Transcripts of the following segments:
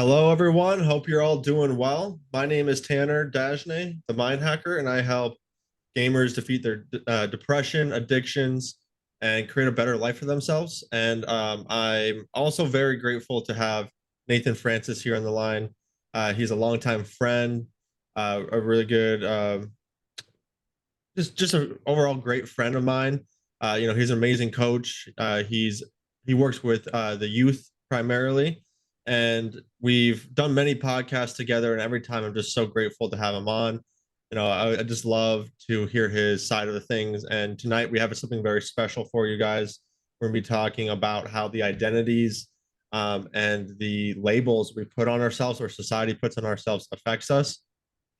Hello, everyone. Hope you're all doing well. My name is Tanner Dagenais, the Mind Hacker, and I help gamers defeat their depression, addictions, and create a better life for themselves. And I'm also very grateful to have Nathan Francis here on the line. He's a longtime friend, a really good, just an overall great friend of mine. He's an amazing coach. He works with the youth primarily, and we've done many podcasts together. And every time, I'm just so grateful to have him on. I just love to hear his side of the things. And tonight we have something very special for you guys. We're gonna be talking about how the identities and the labels we put on ourselves or society puts on ourselves affects us.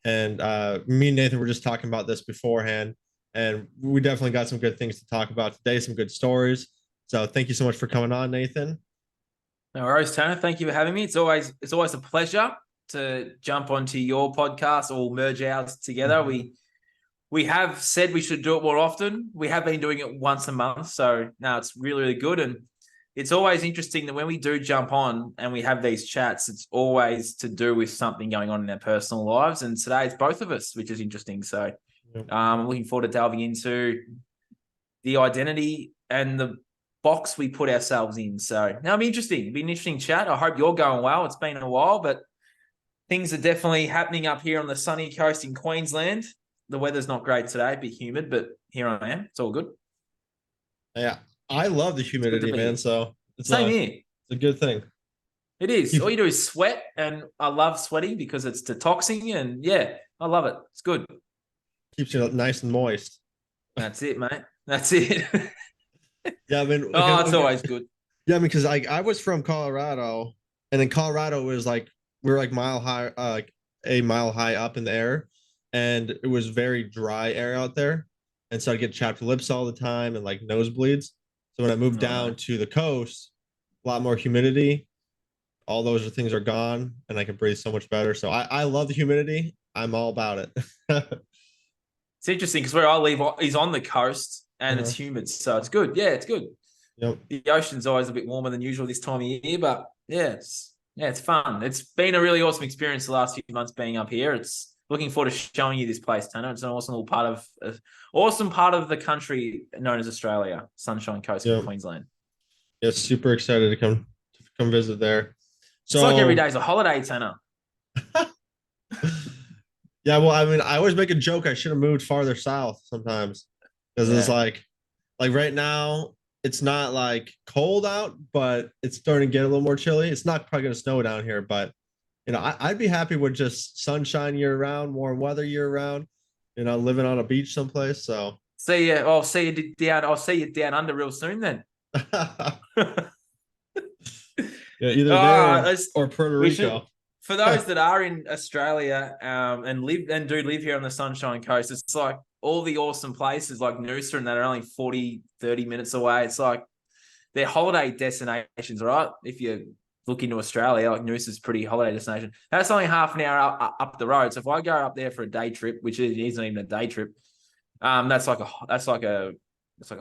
And me and Nathan were just talking about this beforehand, and we definitely got some good things to talk about today, some good stories. So thank you so much for coming on, Nathan. No worries, Tanner. Thank you for having me. It's always a pleasure to jump onto your podcast or merge ours together. Mm-hmm. We have said we should do it more often. We have been doing it once a month, so now it's really, really good. And it's always interesting that when we do jump on and we have these chats, it's always to do with something going on in our personal lives. And today it's both of us, which is interesting. So I'm looking forward to delving into the identity and the box we put ourselves in. So now it'll be interesting. It'll be an interesting chat. I hope you're going well. It's been a while, but things are definitely happening up here on the sunny coast in Queensland. The weather's not great today, a bit humid, but here I am. It's all good. Yeah, I love the humidity, man. Here. So it's Same here. It's a good thing. It is. All you do is sweat, and I love sweating because it's detoxing, and yeah, I love it. It's good. Keeps you nice and moist. That's it, mate. That's it. Yeah, I mean, it's always good. Yeah, I mean, because I was from Colorado, and in Colorado was like we were like mile high, like a mile high up in the air, and it was very dry air out there, and so I'd get chapped lips all the time and like nosebleeds. So when I moved down to the coast, a lot more humidity. All those things are gone, and I can breathe so much better. So I love the humidity. I'm all about it. It's interesting because where I live is on the coast and it's humid, so it's good. Yeah, it's good. Yep. The ocean's always a bit warmer than usual this time of year, but yeah, it's fun. It's been a really awesome experience the last few months being up here. It's looking forward to showing you this place, Tanner. It's an awesome little part of the country known as Australia, Sunshine Coast of Queensland. Yeah, super excited to come visit there. So it's like every day's a holiday, Tanner. Yeah, well, I mean, I always make a joke I should have moved farther south sometimes because it's like right now it's not like cold out, but it's starting to get a little more chilly. It's not probably going to snow down here, but I'd be happy with just sunshine year round, warm weather year round. Living on a beach someplace. So I'll see you down under real soon then. Yeah, either there or Puerto Rico. For those that are in Australia and do live here on the Sunshine Coast, it's like all the awesome places like Noosa and that are only 40, 30 minutes away. It's like they're holiday destinations, right? If you look into Australia, like Noosa's pretty holiday destination. That's only half an hour up the road. So if I go up there for a day trip, which isn't even a day trip, that's like a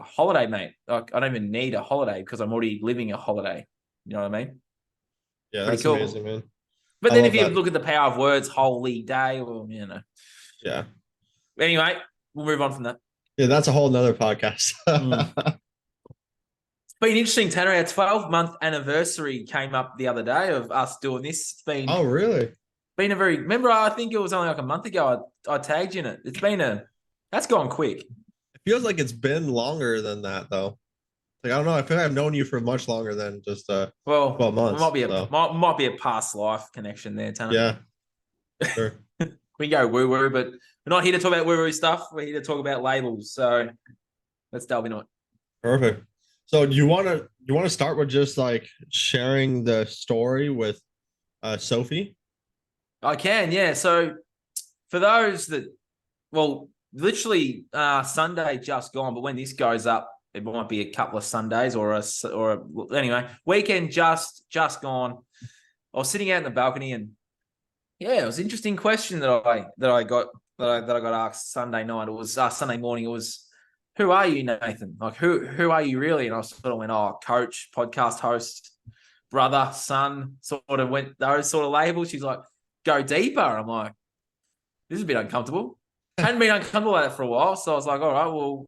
holiday, mate. Like I don't even need a holiday because I'm already living a holiday. You know what I mean? Yeah, that's cool. Amazing, man. But then if you look at the power of words, holy day, well, Yeah. Anyway, we'll move on from that. Yeah, that's a whole nother podcast. It's been interesting, Tanner. Our 12-month anniversary came up the other day of us doing this. It's been really? Remember, I think it was only like a month ago I tagged you in it. That's gone quick. It feels like it's been longer than that, though. Like I don't know. I feel like I've known you for much longer than just 12 months. Might be a past life connection there, Tanner. Yeah, sure. We can go woo woo, but we're not here to talk about woo woo stuff. We're here to talk about labels. So let's delve into it. Perfect. So you want to start with just like sharing the story with Sophie? I can, yeah. So for those that, literally Sunday just gone, but when this goes up, it might be a couple of Sundays anyway, weekend just gone. I was sitting out in the balcony and it was an interesting question that I got asked Sunday night. It was Sunday morning. It was, who are you, Nathan? Like who are you really? And I sort of went, coach, podcast host, brother, son, sort of went those sort of labels. She's like, go deeper. I'm like, this is a bit uncomfortable. Hadn't been uncomfortable at it for a while. So I was like, all right, well,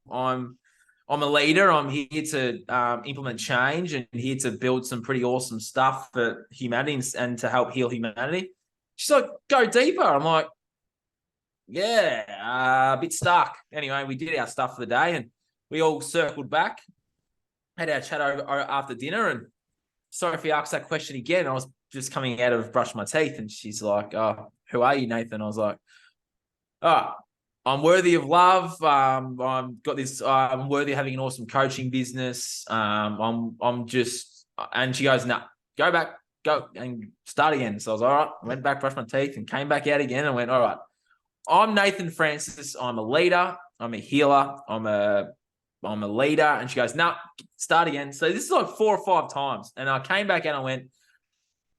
I'm a leader. I'm here to implement change and here to build some pretty awesome stuff for humanity and to help heal humanity. She's like, go deeper. I'm like, yeah, a bit stuck. Anyway, we did our stuff for the day and we all circled back, had our chat over after dinner. And Sophie asked that question again. I was just coming out of brushing my teeth and she's like, oh, who are you, Nathan? I was like, oh, I'm worthy of love. I'm got this. I'm worthy of having an awesome coaching business. I'm just. And she goes, no, go back, go and start again. So I was all right. I went back, brushed my teeth, and came back out again. And went, all right. I'm Nathan Francis. I'm a leader. I'm a healer. I'm a leader. And she goes, no, start again. So this is like 4 or 5 times. And I came back out and I went,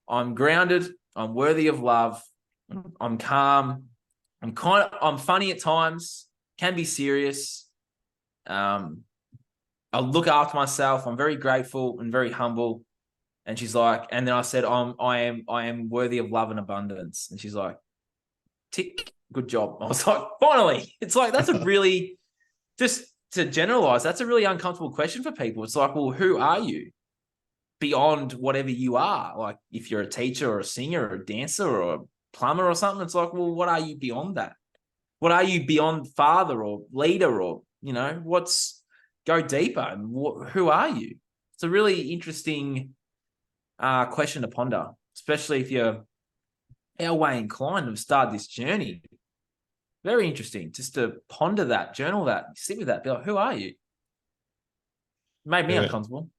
I'm grounded. I'm worthy of love. I'm calm. I'm funny at times, can be serious. I look after myself. I'm very grateful and very humble. And she's like, and then I said, I am worthy of love and abundance. And she's like, tick, good job. I was like, finally. It's like, that's a really, just to generalize, that's a really uncomfortable question for people. It's like, well, who are you beyond whatever you are? Like if you're a teacher or a singer or a dancer or a plumber or something, it's like, well, what are you beyond that? What are you beyond father or leader or, go deeper and who are you? It's a really interesting question to ponder, especially if you're our way inclined to start this journey. Very interesting just to ponder that, journal that, sit with that, be like, who are you? It made me uncomfortable.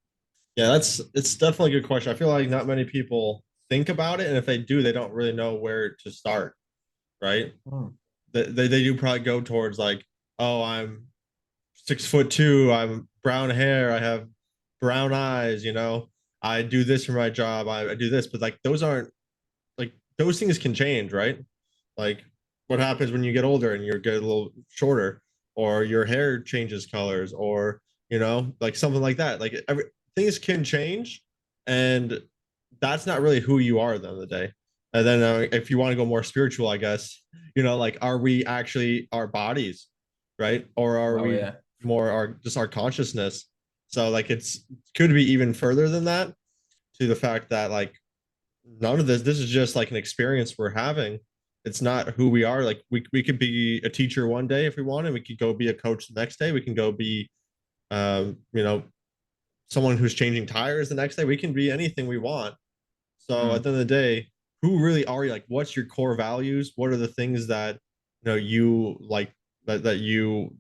Yeah, it's definitely a good question. I feel like not many people think about it, and if they do, they don't really know where to start, right? They do probably go towards like, oh, I'm 6'2", I'm brown hair, I have brown eyes, I do this for my job, I do this, but like those aren't like those things can change, right? Like what happens when you get older and you get a little shorter, or your hair changes colors, or like something like that. Like things can change, and that's not really who you are at the end of the day. And then if you want to go more spiritual, I guess, like, are we actually our bodies, right? Or are we more our consciousness? So like it's could be even further than that, to the fact that like none of this is just like an experience we're having. It's not who we are. Like we could be a teacher one day if we wanted. We could go be a coach the next day. We can go be someone who's changing tires the next day. We can be anything we want. So at the end of the day, who really are you? Like, what's your core values? What are the things that you like, that you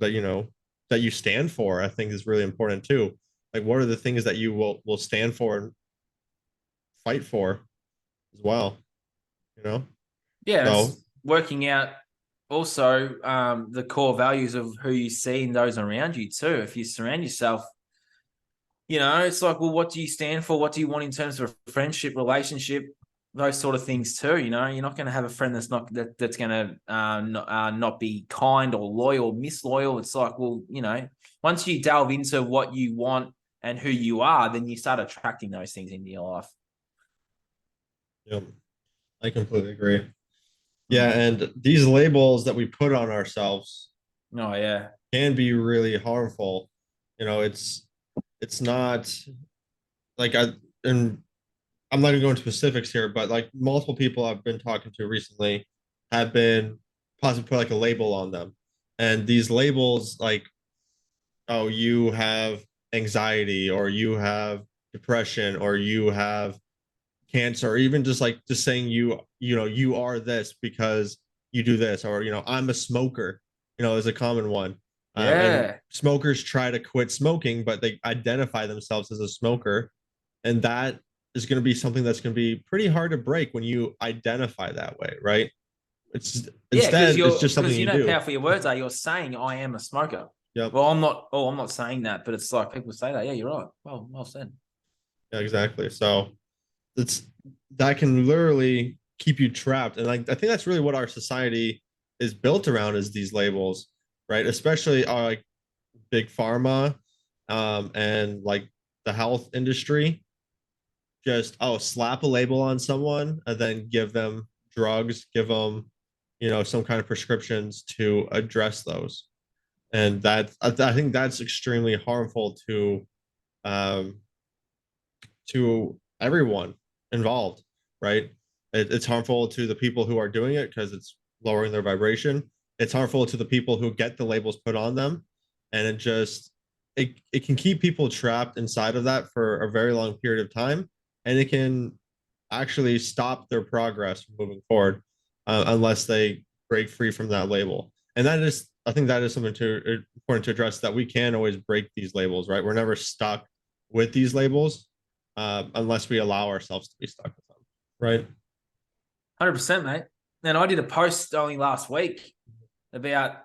stand for? I think is really important too. Like, what are the things that you will stand for and fight for as well? Yeah, So it's working out also the core values of who you see in those around you too. If you surround yourself, it's like, well, what do you stand for? What do you want in terms of a friendship, relationship, those sort of things too? You're not going to have a friend that's going to not be kind or loyal, misloyal. It's like, well, once you delve into what you want and who you are, then you start attracting those things into your life. yeah, I completely agree. Yeah, and these labels that we put on ourselves, can be really harmful. It's not like and I'm not gonna go into specifics here, but like multiple people I've been talking to recently have been possibly put like a label on them. And these labels, like, oh, you have anxiety, or you have depression, or you have cancer, or even just saying you are this because you do this, or I'm a smoker, is a common one. And smokers try to quit smoking, but they identify themselves as a smoker, and that is going to be something that's going to be pretty hard to break when you identify that way, right? Instead it's just something you do. How powerful your words are. You're saying I am a smoker. Yep. Well, I'm not saying that, but it's like people say that. Yeah, you're right. Well said. Yeah, exactly. So that can literally keep you trapped, and like I think that's really what our society is built around, is these labels, right? Especially our like big pharma, and like the health industry just slap a label on someone and then give them drugs, give them some kind of prescriptions to address those. And I think that's extremely harmful um, to everyone involved, right? It's harmful to the people who are doing it because it's lowering their vibration. It's harmful to the people who get the labels put on them, and it can keep people trapped inside of that for a very long period of time, and it can actually stop their progress moving forward unless they break free from that label. And I think that is something important to address, that we can always break these labels, right? We're never stuck with these labels unless we allow ourselves to be stuck with them, right? 100%, mate. And I did a post only last week about,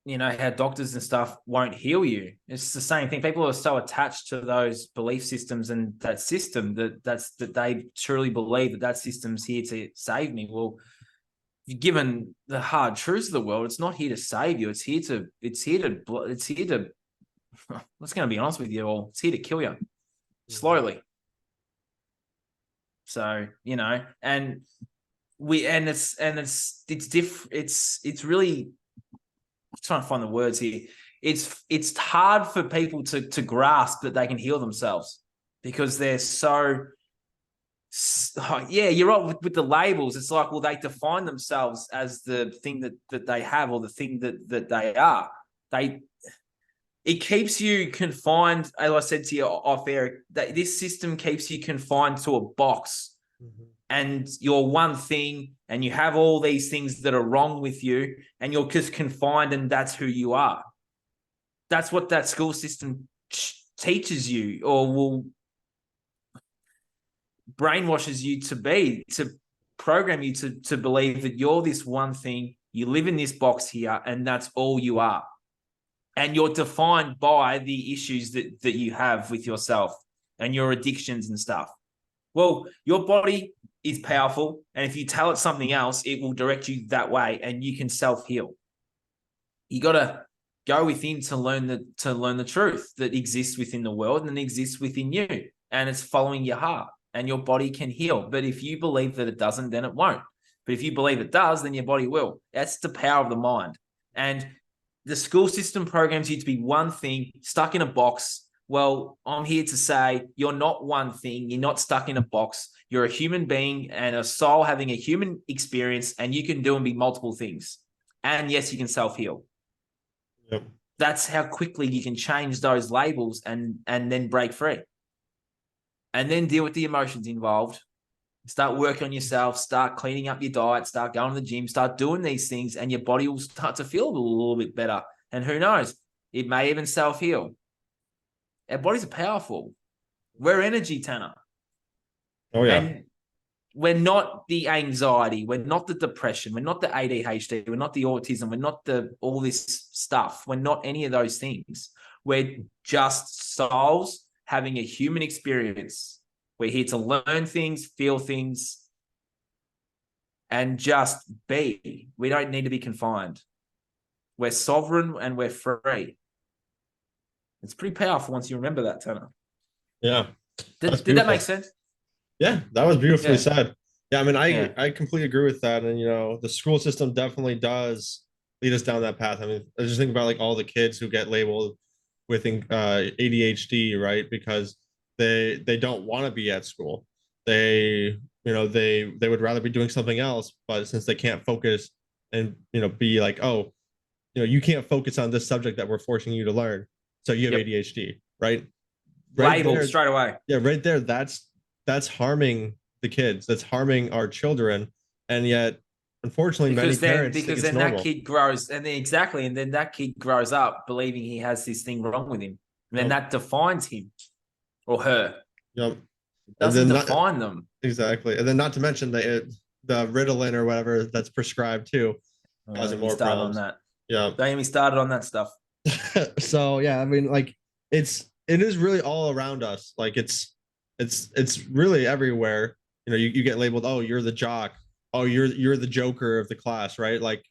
how doctors and stuff won't heal you. It's the same thing. People are so attached to those belief systems and that system that they truly believe that system's here to save me. Well, given the hard truths of the world, it's not here to save you. It's here to let's going to be honest with you all. It's here to kill you slowly. So, and it's really, I'm trying to find the words here. It's hard for people to grasp that they can heal themselves because they're so, yeah, you're right with the labels. It's like, well, they define themselves as the thing that they have or the thing that they are. It keeps you confined, as I said to you off air, that this system keeps you confined to a box. Mm-hmm. And you're one thing, and you have all these things that are wrong with you, and you're just confined, and that's who you are. That's what that school system teaches you, or will brainwashes you to program you to believe that you're this one thing, you live in this box here, and that's all you are. And you're defined by the issues that you have with yourself and your addictions and stuff. Well, your body is powerful, and if you tell it something else, it will direct you that way, and you can self-heal. You got to go within to learn the truth that exists within the world and exists within you, and it's following your heart, and your body can heal. But if you believe that it doesn't, then it won't. But if you believe it does, then your body will. That's the power of the mind. And the school system programs you to be one thing, stuck in a box. Well, I'm here to say you're not one thing. You're not stuck in a box. You're a human being and a soul having a human experience, and you can do and be multiple things. And yes, you can self-heal. Yep. That's how quickly you can change those labels and then break free. And then deal with the emotions involved. Start working on yourself, start cleaning up your diet, start going to the gym, start doing these things, and your body will start to feel a little bit better. And who knows, it may even self-heal. Our bodies are powerful. We're energy, Tanner. Oh, yeah. And we're not the anxiety. We're not the depression. We're not the ADHD. We're not the autism. We're not all this stuff. We're not any of those things. We're just souls having a human experience. We're here to learn things, feel things, and just be. We don't need to be confined. We're sovereign and we're free. It's pretty powerful once you remember that, Tanner. Yeah. Did that make sense? Yeah, that was beautifully said. Yeah, I mean, I completely agree with that. And, the school system definitely does lead us down that path. I mean, I just think about like all the kids who get labeled with ADHD, right? Because they don't want to be at school. They would rather be doing something else, but since they can't focus and be like, oh, you can't focus on this subject that we're forcing you to learn, so you have ADHD, right? Label straight away. Yeah, right there. That's harming the kids. That's harming our children, and yet, unfortunately, many parents think it's normal. That kid grows, and then that kid grows up believing he has this thing wrong with him, and then that defines him or her. Yep. It doesn't define them. Exactly. And then not to mention the Ritalin or whatever that's prescribed too, causing more problems. On that. Yeah. Don't get me started on that stuff. So yeah, I mean, like it is really all around us. Like it's really everywhere. You get labeled, oh, you're the jock. Oh, you're the joker of the class, right? Like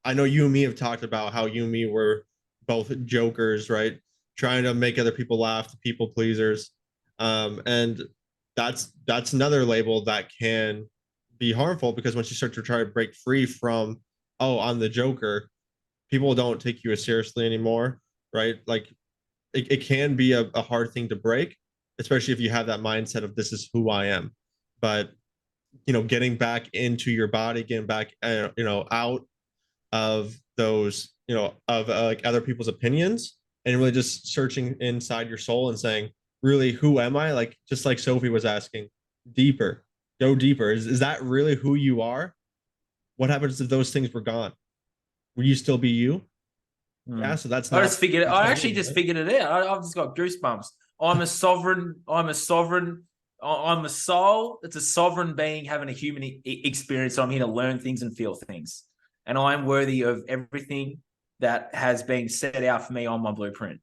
I know you and me have talked about how you and me were both jokers, right? Trying to make other people laugh, the people pleasers. And that's another label that can be harmful, because once you start to try to break free from, oh, I'm the Joker, people don't take you as seriously anymore, right? Like it can be a hard thing to break, especially if you have that mindset of this is who I am. But getting back into your body, getting back, out of those, of like other people's opinions, and really just searching inside your soul and saying, really, who am I? Like, just like Sophie was asking, deeper, go deeper. Is that really who you are? What happens if those things were gone? Would you still be you? Yeah. So that's not. I actually just figured it out. I've just got goosebumps. I'm a sovereign. I'm a sovereign. I'm a soul. It's a sovereign being having a human experience. So I'm here to learn things and feel things, and I'm worthy of everything that has been set out for me on my blueprint.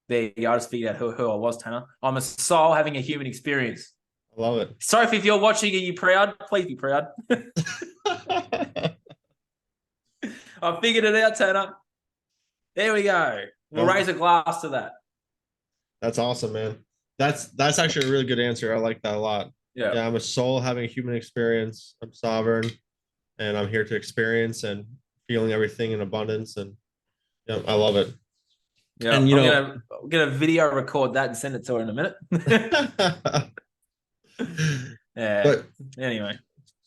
There you go. I just figured out who I was, Tanner. I'm a soul having a human experience. I love it. Sophie, if you're watching, are you proud? Please be proud. I figured it out, Tanner. There we go. We'll raise a glass to that. That's awesome, man. That's actually a really good answer. I like that a lot. Yeah, I'm a soul having a human experience. I'm sovereign, and I'm here to experience and feeling everything in abundance. And yeah, I love it. Yeah, and I'm gonna video record that and send it to her in a minute. Yeah. But anyway,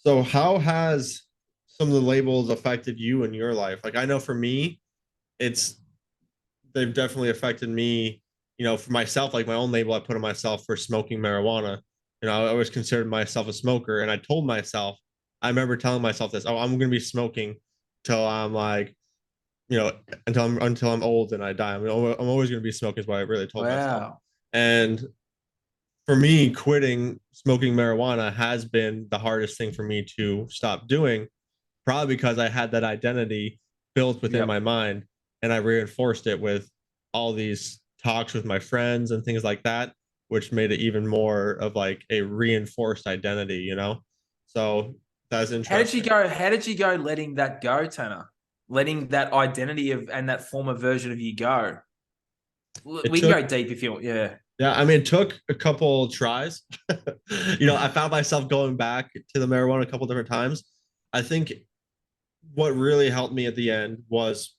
so how has some of the labels affected you in your life? Like, I know for me, they've definitely affected me. For myself, like my own label I put on myself for smoking marijuana. I always considered myself a smoker, and I told myself, I remember telling myself this, oh, I'm going to be smoking till I'm like, until I'm old and I die. I'm always going to be smoking is what I really told myself. And for me, quitting smoking marijuana has been the hardest thing for me to stop doing, probably because I had that identity built within my mind, and I reinforced it with all these talks with my friends and things like that, which made it even more of like a reinforced identity, So that's interesting. How did you go letting that go, Tanner? Letting that identity and that former version of you go? We can go deep if you want. Yeah. Yeah, I mean, it took a couple tries. I found myself going back to the marijuana a couple different times. I think what really helped me at the end was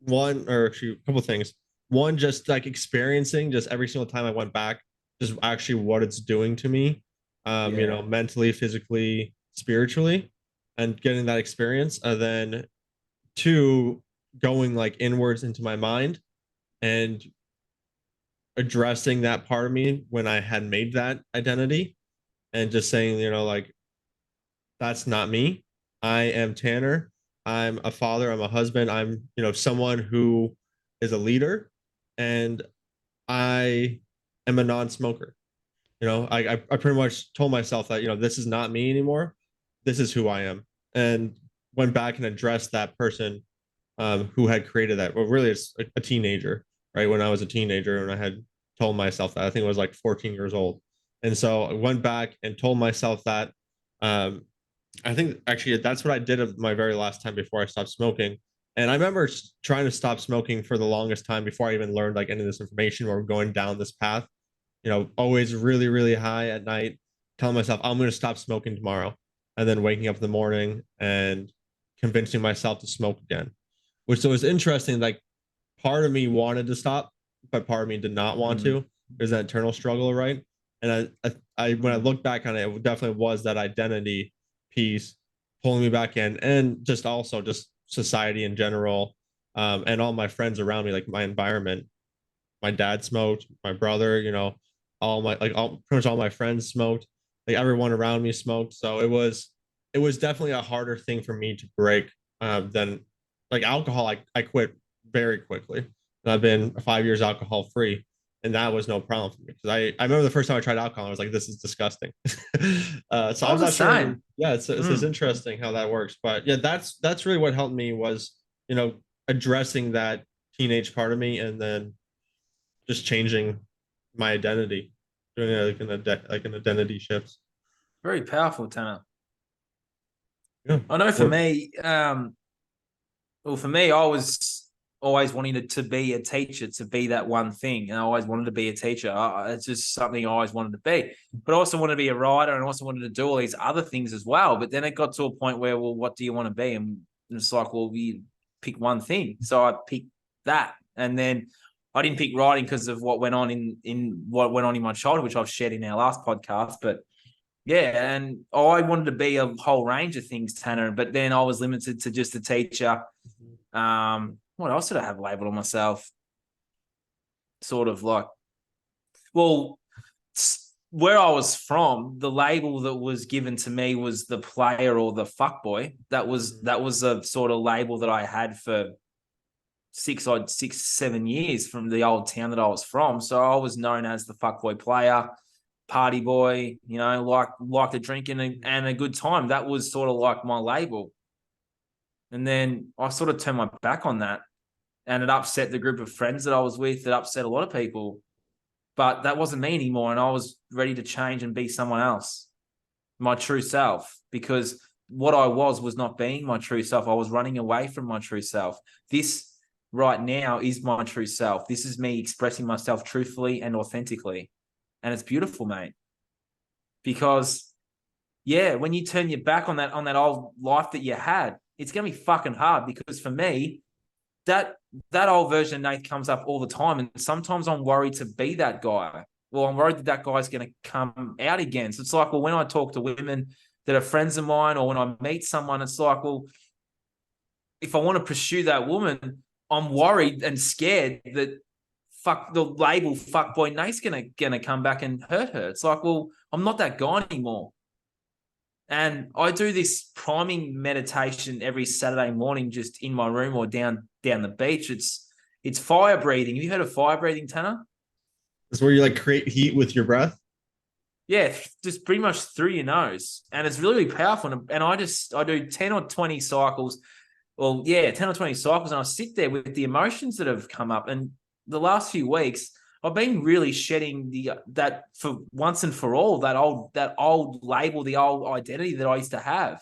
a couple things. One, just like experiencing just every single time I went back, just actually what it's doing to me, mentally, physically, spiritually, and getting that experience. And then two, going like inwards into my mind and addressing that part of me when I had made that identity, and just saying, like, that's not me. I am Tanner. I'm a father. I'm a husband. I'm, someone who is a leader, and I am a non-smoker. I pretty much told myself that, this is not me anymore. This is who I am. And went back and addressed that person who had created that. Well, really, it's a teenager, right? When I was a teenager and I had told myself that, I think I was like 14 years old. And so I went back and told myself that. I think actually that's what I did of my very last time before I stopped smoking. And I remember trying to stop smoking for the longest time before I even learned like any of this information or going down this path. Always really, really high at night, telling myself I'm going to stop smoking tomorrow, and then waking up in the morning and convincing myself to smoke again. Which was interesting. Like, part of me wanted to stop, but part of me did not want to. There's that internal struggle, right? And I when I look back on it, it definitely was that identity piece pulling me back in, and just also just society in general, and all my friends around me, like my environment. My dad smoked, my brother, pretty much all my friends smoked, like everyone around me smoked. So it was definitely a harder thing for me to break than like alcohol. I quit very quickly. And I've been 5 years alcohol free, and that was no problem for me, because I remember the first time I tried alcohol, I was like, this is disgusting. So I'm not sure. Yeah, it's interesting how that works. But yeah, that's really what helped me was, addressing that teenage part of me, and then just changing my identity, doing like an identity shift. Very powerful, Tanner. Yeah. I know for me, I was always wanting to be a teacher, to be that one thing. And I always wanted to be a teacher. It's just something I always wanted to be. But I also wanted to be a writer, and I also wanted to do all these other things as well. But then it got to a point where, well, what do you want to be? And it's like, well, you pick one thing. So I picked that. And then I didn't pick writing because of what went on in what went on in my childhood, which I've shared in our last podcast. But yeah, and I wanted to be a whole range of things, Tanner. But then I was limited to just a teacher. What else did I have labeled on myself? Sort of like, well, where I was from, the label that was given to me was the player or the fuckboy. That was a sort of label that I had for 7 years from the old town that I was from. So I was known as the fuckboy player, party boy, you know, like the drinking and a good time. That was sort of like my label. And then I sort of turned my back on that, and it upset the group of friends that I was with. It upset a lot of people, but that wasn't me anymore. And I was ready to change and be someone else, my true self, because what I was not being my true self. I was running away from my true self. This right now is my true self. This is me expressing myself truthfully and authentically. And it's beautiful, mate. Because yeah, when you turn your back on that old life that you had, it's going to be fucking hard. Because for me, that old version of Nate comes up all the time. And sometimes I'm worried to be that guy. Well, I'm worried that guy's going to come out again. So it's like, well, when I talk to women that are friends of mine, or when I meet someone, it's like, well, if I want to pursue that woman, I'm worried and scared that the label fuckboy Nate's gonna come back and hurt her. It's like, well, I'm not that guy anymore. And I do this priming meditation every Saturday morning, just in my room or down the beach. It's fire breathing. Have you heard of fire breathing, Tanner? It's where you like create heat with your breath. Yeah, just pretty much through your nose, and it's really powerful. And I do 10 or 20 cycles. Well, yeah, 10 or 20 cycles, and I sit there with the emotions that have come up. And the last few weeks, I've been really shedding that for once and for all, that old label, the old identity that I used to have.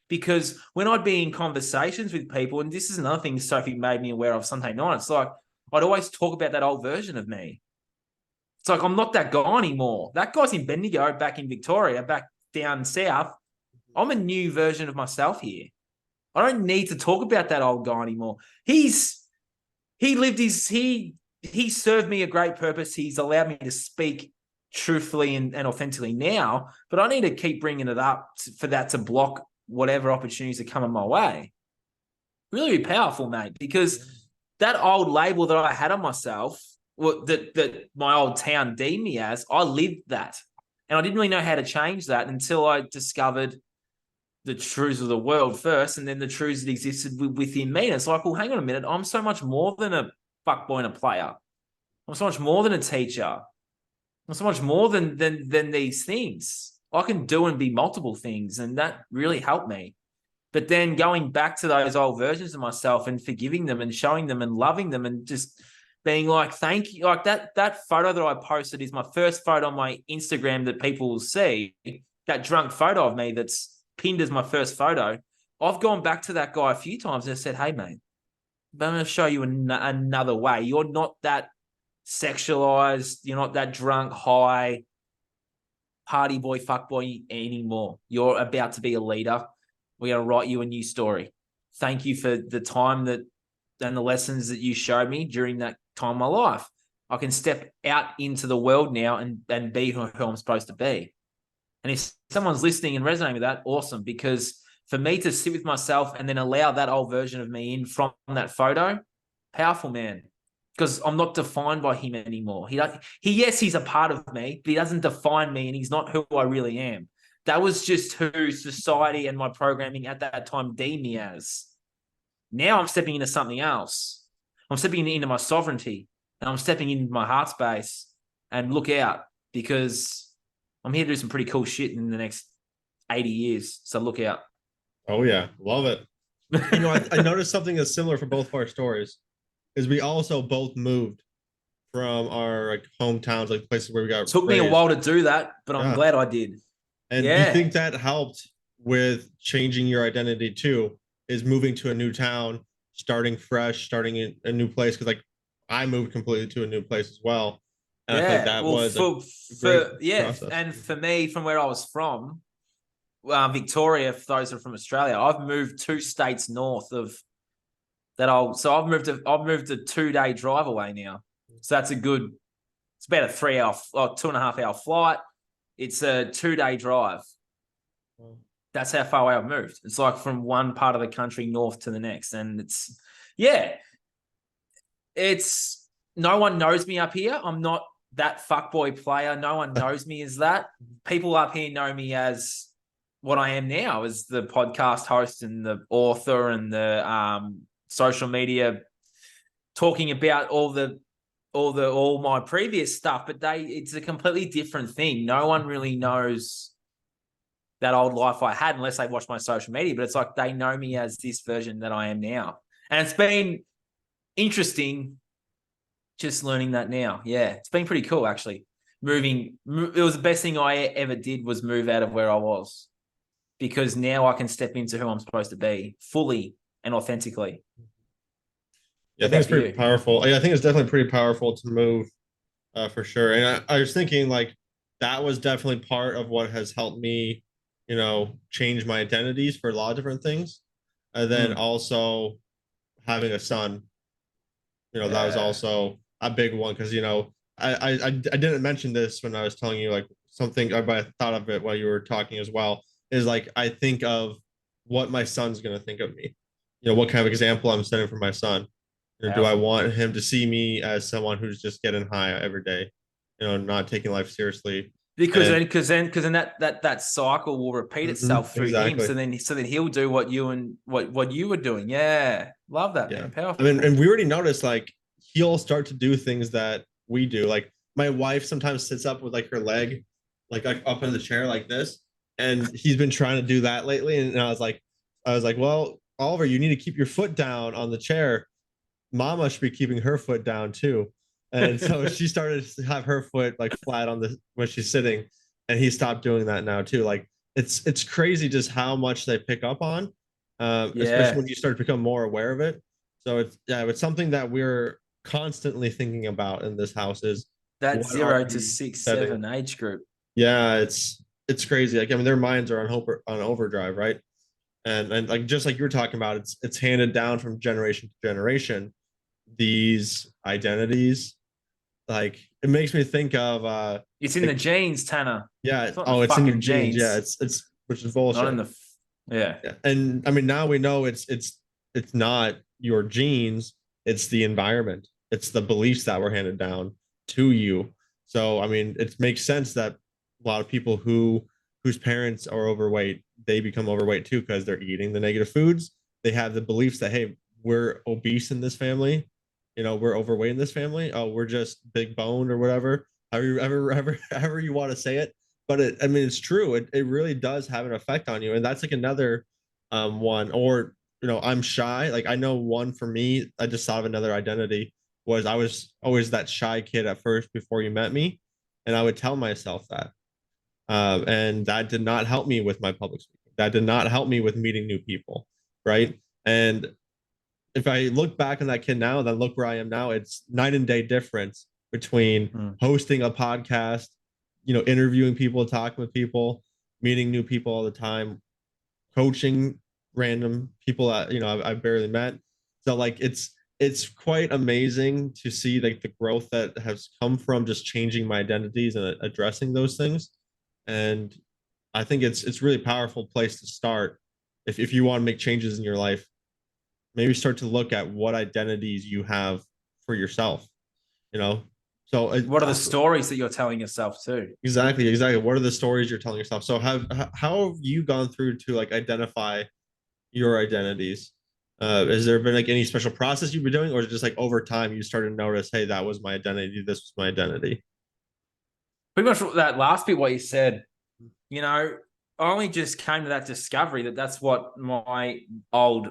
Because when I'd be in conversations with people, and this is another thing Sophie made me aware of Sunday night, it's like I'd always talk about that old version of me. It's like, I'm not that guy anymore. That guy's in Bendigo, back in Victoria, back down south. I'm a new version of myself here. I don't need to talk about that old guy anymore. He served me a great purpose. He's allowed me to speak truthfully and authentically now, but I need to keep bringing it up for that to block whatever opportunities are coming my way. Really powerful, mate, because that old label that I had on myself, that my old town deemed me as, I lived that. And I didn't really know how to change that until I discovered the truths of the world first, and then the truths that existed within me. And it's like, well, hang on a minute. I'm so much more than a fuckboy and a player. I'm so much more than a teacher. I'm so much more than these things. I can do and be multiple things, and that really helped me. But then going back to those old versions of myself and forgiving them and showing them and loving them and just being like, thank you. Like that photo that I posted is my first photo on my Instagram that people will see. That drunk photo of me that's pinned as my first photo. I've gone back to that guy a few times and I said, hey, mate, I'm going to show you another way. You're not that sexualized. You're not that drunk, high, party boy, fuck boy anymore. You're about to be a leader. We're going to write you a new story. Thank you for the time and the lessons that you showed me during that time of my life. I can step out into the world now and be who I'm supposed to be. And if someone's listening and resonating with that, awesome. Because for me to sit with myself and then allow that old version of me in from that photo, powerful, man. Because I'm not defined by him anymore. He's a part of me, but he doesn't define me, and he's not who I really am. That was just who society and my programming at that time deemed me as. Now I'm stepping into something else. I'm stepping into my sovereignty, and I'm stepping into my heart space. And look out, because I'm here to do some pretty cool shit in the next 80 years. So look out. Oh, yeah. Love it. You know, I noticed something that's similar for both of our stories is we also both moved from our like hometowns, like places where we got Took me a while to do that, but I'm glad I did. And do you think that helped with changing your identity too, is moving to a new town, starting fresh, starting in a new place. Cause like I moved completely to a new place as well. And I feel like Yeah. that Well, was a great process. and for me, from where I was from, Victoria, for those who are from Australia, I've moved 2 states north of that. I've moved a 2-day drive away now. So that's it's about a 3 hour, 2.5 hour flight. It's a 2-day drive. That's how far away I've moved. It's like from one part of the country north to the next. And it's no one knows me up here. I'm not that fuckboy player. No one knows me as that. People up here know me as what I am now, as the podcast host and the author and the social media, talking about all my previous stuff. But it's a completely different thing. No one really knows that old life I had unless they watch my social media. But it's like they know me as this version that I am now, and it's been interesting just learning that now. Yeah, it's been pretty cool actually. It was the best thing I ever did was move out of where I was, because now I can step into who I'm supposed to be fully and authentically. Yeah, I think it's pretty powerful. Yeah, I think it's definitely pretty powerful to move, for sure. And I was thinking like that was definitely part of what has helped me, change my identities for a lot of different things. And then also having a son, that was also a big one because I didn't mention this when I was telling you like something, but I thought of it while you were talking as well. Is like I think of what my son's gonna think of me. What kind of example I'm setting for my son. Do I want him to see me as someone who's just getting high every day, not taking life seriously? Because then that cycle will repeat itself through him. So then he'll do what you were doing. Yeah, love that, man. Powerful. I mean, and we already noticed like he'll start to do things that we do. Like my wife sometimes sits up with like her leg, like up in the chair like this, and he's been trying to do that lately. And I was like, well, Oliver, you need to keep your foot down on the chair. Mama should be keeping her foot down too. And so she started to have her foot like flat on the when she's sitting, and he stopped doing that now too. Like it's crazy just how much they pick up on, especially when you start to become more aware of it. So it's something that we're constantly thinking about in this house is that 0 to 6, 7 age group. Yeah, it's crazy. Like I mean, their minds are on overdrive, right? And like just like you were talking about, it's handed down from generation to generation. These identities, like it makes me think of it's in the genes, Tanner. Yeah. It's in your genes. Yeah, it's which is bullshit. Not in the yeah. And I mean now we know it's not your genes, it's the environment. It's the beliefs that were handed down to you. So I mean it makes sense that a lot of people whose parents are overweight, they become overweight too because they're eating the negative foods. They have the beliefs that hey, we're obese in this family, we're overweight in this family. Oh, we're just big boned or whatever. However you want to say it. But I mean, it's true. It really does have an effect on you. And that's like another one. Or, I'm shy. Like I know one for me, I just thought of another identity was I was always that shy kid at first before you met me. And I would tell myself that. And that did not help me with my public speaking. That did not help me with meeting new people. Right. And if I look back on that kid now, then look where I am now. It's night and day difference between hosting a podcast, interviewing people, talking with people, meeting new people all the time, coaching random people that I've barely met. So like it's quite amazing to see like the growth that has come from just changing my identities and addressing those things. And I think it's really powerful place to start if you want to make changes in your life. Maybe start to look at what identities you have for yourself. So what are the stories that you're telling yourself too? Exactly. What are the stories you're telling yourself? So how have you gone through to like identify your identities? Has there been like any special process you've been doing, or is it just like over time you started to notice, hey, that was my identity, this was my identity? Pretty much that last bit what you said, I only just came to that discovery that that's what my old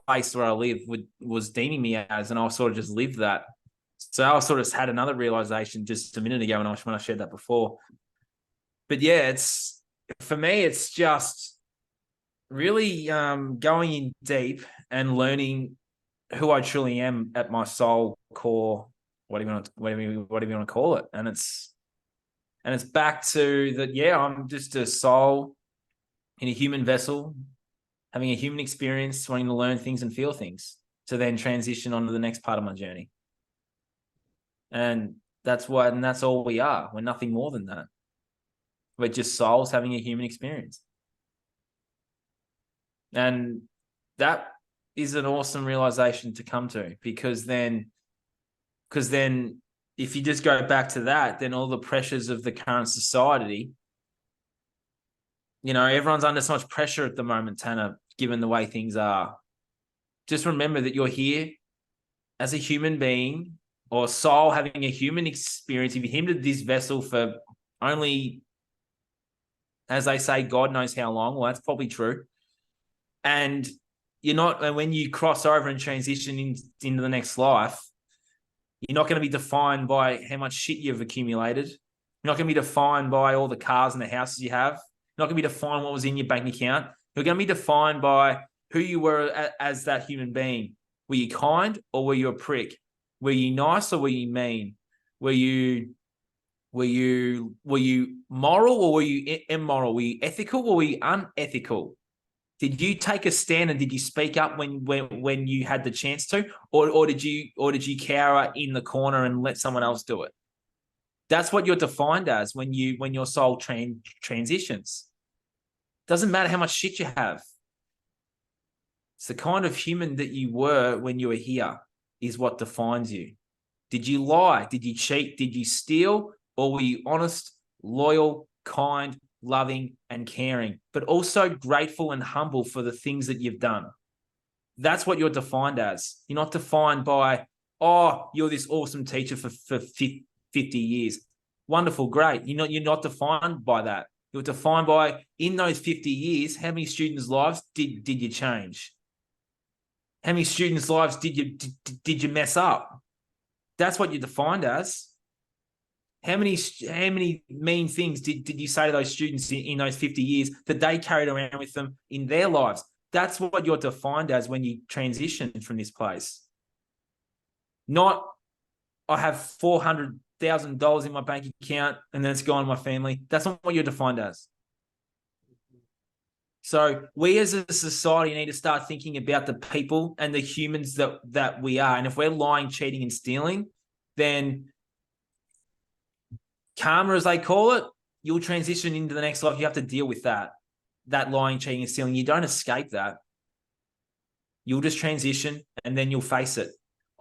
place where I live was deeming me as, and I sort of just lived that. So I sort of had another realization just a minute ago when I shared that before. But yeah, for me, it's just really going in deep and learning who I truly am at my soul core, whatever you want to call it. And it's back to that. Yeah, I'm just a soul in a human vessel, having a human experience, wanting to learn things and feel things to then transition on to the next part of my journey. And that's all we are. We're nothing more than that. We're just souls having a human experience. And that is an awesome realization to come to, because then if you just go back to that, then all the pressures of the current society, everyone's under so much pressure at the moment, Tanner, given the way things are. Just remember that you're here as a human being or soul having a human experience. If you hindered this vessel for only, as they say, God knows how long, well, that's probably true. And when you cross over and transition into the next life, you're not going to be defined by how much shit you've accumulated. You're not going to be defined by all the cars and the houses you have. You're not going to be defined what was in your bank account. You're going to be defined by who you were as that human being. Were you kind or were you a prick? Were you nice or were you mean? Were you moral or were you immoral? Were you ethical or were you unethical? Did you take a stand and did you speak up when you had the chance to, or did you cower in the corner and let someone else do it? That's what you're defined as when your soul transitions. Doesn't matter how much shit you have. It's the kind of human that you were when you were here is what defines you. Did you lie? Did you cheat? Did you steal? Or were you honest, loyal, kind, loving, and caring, but also grateful and humble for the things that you've done? That's what you're defined as. You're not defined by, oh, you're this awesome teacher for 50 years. Wonderful, great. You're not defined by that. You're defined by, in those 50 years, how many students' lives did you change? How many students' lives did you mess up? That's what you're defined as. How many mean things did you say to those students in those 50 years that they carried around with them in their lives? That's what you're defined as when you transition from this place. Not, I have $400,000 in my bank account and then it's gone to my family. That's not what you're defined as. So we as a society need to start thinking about the people and the humans that we are. And if we're lying, cheating, and stealing, then karma, as they call it, you'll transition into the next life. You have to deal with that lying, cheating, and stealing. You don't escape that. You'll just transition and then you'll face it.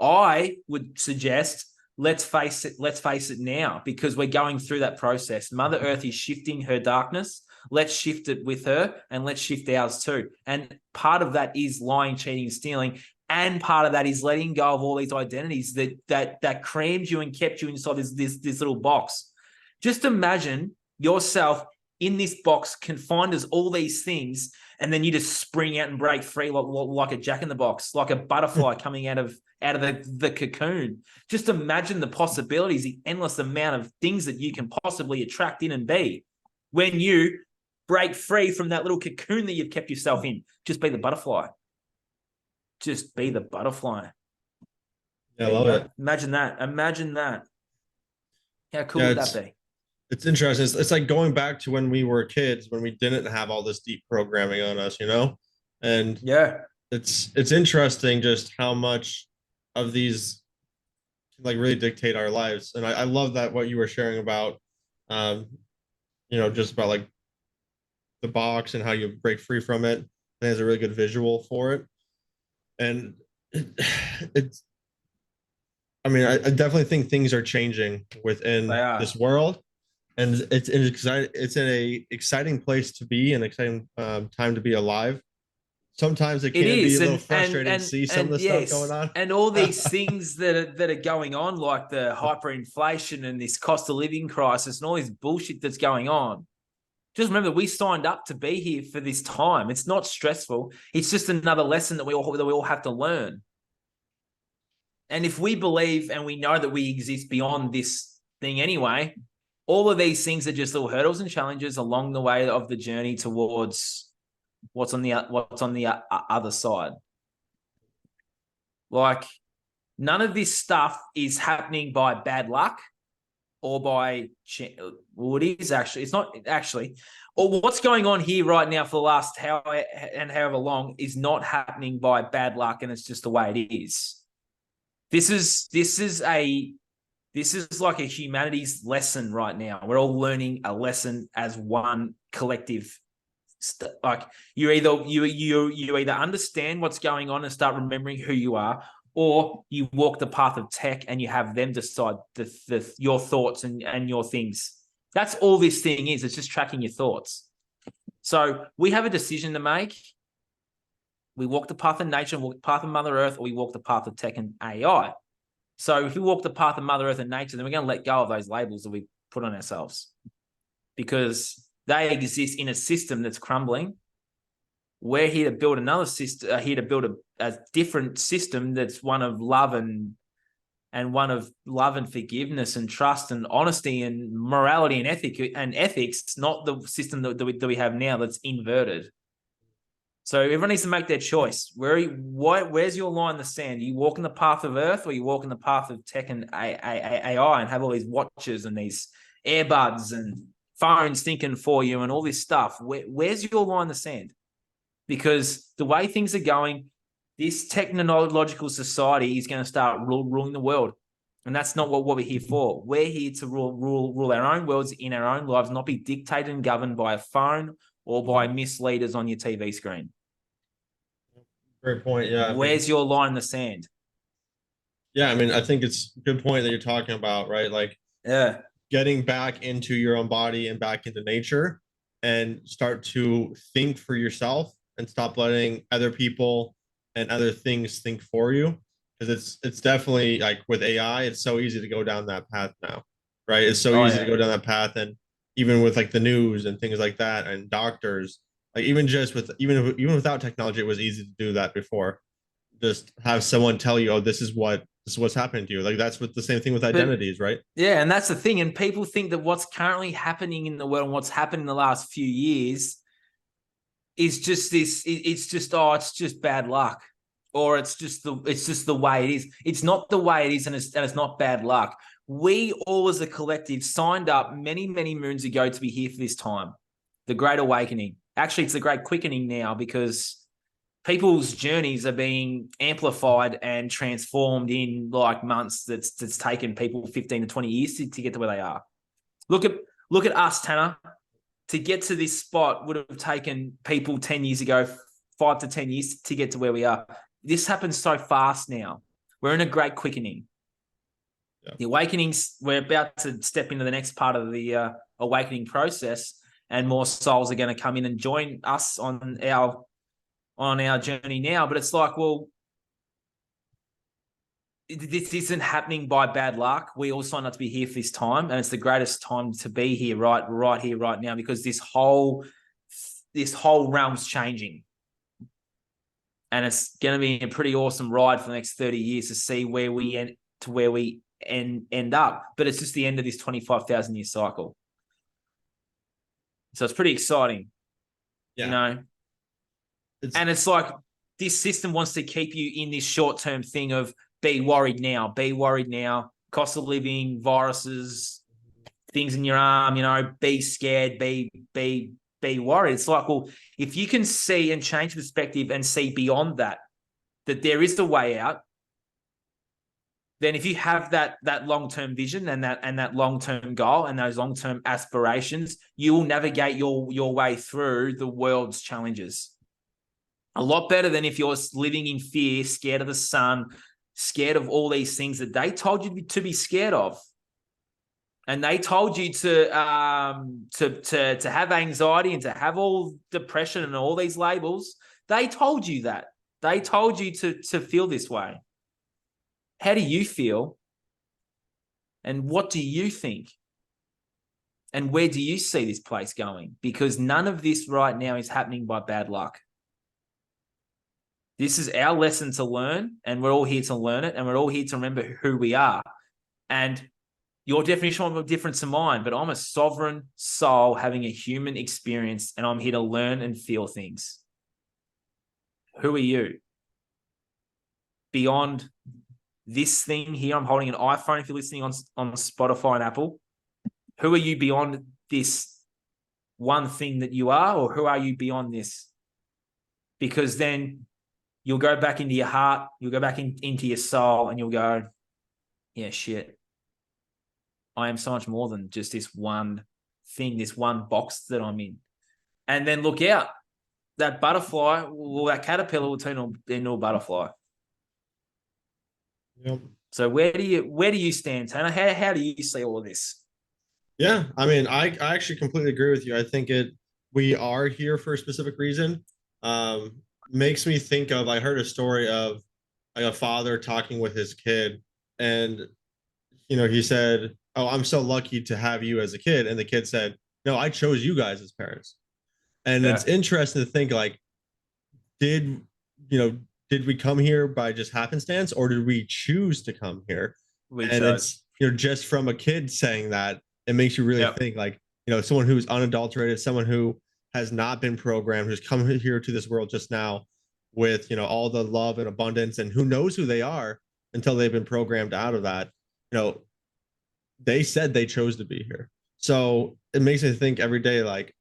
I would suggest let's face it now, because we're going through that process. Mother Earth is shifting her darkness. Let's shift it with her and let's shift ours too. And part of that is lying, cheating, and stealing. And part of that is letting go of all these identities that crammed you and kept you inside this little box. Just imagine yourself in this box, confined as all these things, and then you just spring out and break free like a jack-in-the-box, like a butterfly coming out of the cocoon. Just imagine the possibilities, the endless amount of things that you can possibly attract in and be when you break free from that little cocoon that you've kept yourself in. Just be the butterfly. Just be the butterfly. Yeah, I love it. Imagine that. How cool would that be? It's interesting. It's like going back to when we were kids, when we didn't have all this deep programming on us, and yeah, it's interesting just how much of these like really dictate our lives. And I love that what you were sharing about, just about like the box and how you break free from it. And has a really good visual for it. And it's, I mean, I definitely think things are changing within this world, and it's an exciting place to be, an exciting time to be alive. Sometimes it can be a little frustrating to see some of the stuff going on, and all these things that are going on, like the hyperinflation and this cost of living crisis and all this bullshit that's going on. Just remember, we signed up to be here for this time. It's not stressful. It's just another lesson that we all have to learn. And if we believe and we know that we exist beyond this thing anyway, all of these things are just little hurdles and challenges along the way of the journey towards what's on the other side. Like, none of this stuff is happening by bad luck or by, well, it is actually, it's not actually, or what's going on here right now for the last however long is not happening by bad luck, and it's just the way it is. This is like a humanities lesson right now. We're all learning a lesson as one collective. Like, you either understand what's going on and start remembering who you are, or you walk the path of tech and you have them decide your thoughts and your things. That's all this thing is. It's just tracking your thoughts. So we have a decision to make. We walk the path of nature, walk the path of Mother Earth, or we walk the path of tech and AI. So if we walk the path of Mother Earth and nature, then we're going to let go of those labels that we put on ourselves, because they exist in a system that's crumbling. We're here to build another system, here to build a different system that's one of love and one of love and forgiveness and trust and honesty and morality and ethics, not the system that we have now that's inverted. So everyone needs to make their choice. Where's your line in the sand? You walk in the path of Earth, or you walk in the path of tech and AI and have all these watches and these earbuds and phones thinking for you and all this stuff? Where's your line in the sand? Because the way things are going, this technological society is going to start ruling the world. And that's not what we're here for. We're here to rule our own worlds in our own lives, not be dictated and governed by a phone or by misleaders on your TV screen. Great point. Yeah. Where's your line in the sand? Yeah, I mean, I think it's a good point that you're talking about, right? Like, Yeah. getting back into your own body and back into nature and start to think for yourself and stop letting other people and other things think for you. Because it's definitely, like, with AI, it's so easy to go down that path now, right? It's so easy to go down that path. And even with, like, the news and things like that and doctors, like, even just with even without technology, it was easy to do that before. Just have someone tell you, oh, this is what's happening to you. Like, that's what the same thing with identities, right? Yeah, and that's the thing. And people think that what's currently happening in the world and what's happened in the last few years is just this. It's just bad luck, or it's just the way it is. It's not the way it is, and it's not bad luck. We all as a collective signed up many moons ago to be here for this time, the Great Awakening. Actually, it's the Great Quickening now, because people's journeys are being amplified and transformed in like months. That's taken people 15 to 20 years to get to where they are. Look at us, Tanner. To get to this spot would have taken people 10 years ago, 5 to 10 years to get to where we are. This happens so fast now. We're in a great quickening. Yeah. The awakenings, we're about to step into the next part of the awakening process, and more souls are going to come in and join us on our journey now. But it's like, well, this isn't happening by bad luck. We all signed up to be here for this time, and it's the greatest time to be here, right here, right now, because this whole realm's changing, and it's going to be a pretty awesome ride for the next 30 years to see where we end up. But it's just the end of this 25,000 year cycle, so it's pretty exciting. Yeah. You know. And it's like this system wants to keep you in this short-term thing of be worried now, cost of living, viruses, things in your arm, be scared, be worried. It's like, well, if you can see and change perspective and see beyond that there is a way out, then if you have that long-term vision and that long-term goal and those long-term aspirations, you will navigate your way through the world's challenges a lot better than if you're living in fear, scared of the sun, scared of all these things that they told you to be scared of. And they told you to have anxiety and to have all depression and all these labels. They told you that. They told you to feel this way. How do you feel? And what do you think? And where do you see this place going? Because none of this right now is happening by bad luck. This is our lesson to learn, and we're all here to learn it, and we're all here to remember who we are. And your definition will be different to mine, but I'm a sovereign soul having a human experience, and I'm here to learn and feel things. Who are you? beyond this thing here? I'm holding an iPhone if you're listening on Spotify and Apple. Who are you beyond this one thing that you are, or who are you beyond this? Because then you'll go back into your heart, you'll go back into your soul, and you'll go, yeah, shit. I am so much more than just this one thing, this one box that I'm in. And then look out. That butterfly, well, that caterpillar will turn into a butterfly. Yep. So where do you stand, Tanner? How do you see all of this? Yeah, I mean, I actually completely agree with you. I think we are here for a specific reason. Makes me think of, I heard a story of like a father talking with his kid, and he said, "Oh, I'm so lucky to have you as a kid," and the kid said, "No, I chose you guys as parents." And it's Yeah. interesting to think like, did you know did we come here by just happenstance, or did we choose to come here? We And chose. it's just from a kid saying that, it makes you really Yep. think like, someone who's unadulterated, someone who has not been programmed, who's come here to this world just now with all the love and abundance, and who knows who they are until they've been programmed out of that. They said they chose to be here. So it makes me think every day, like,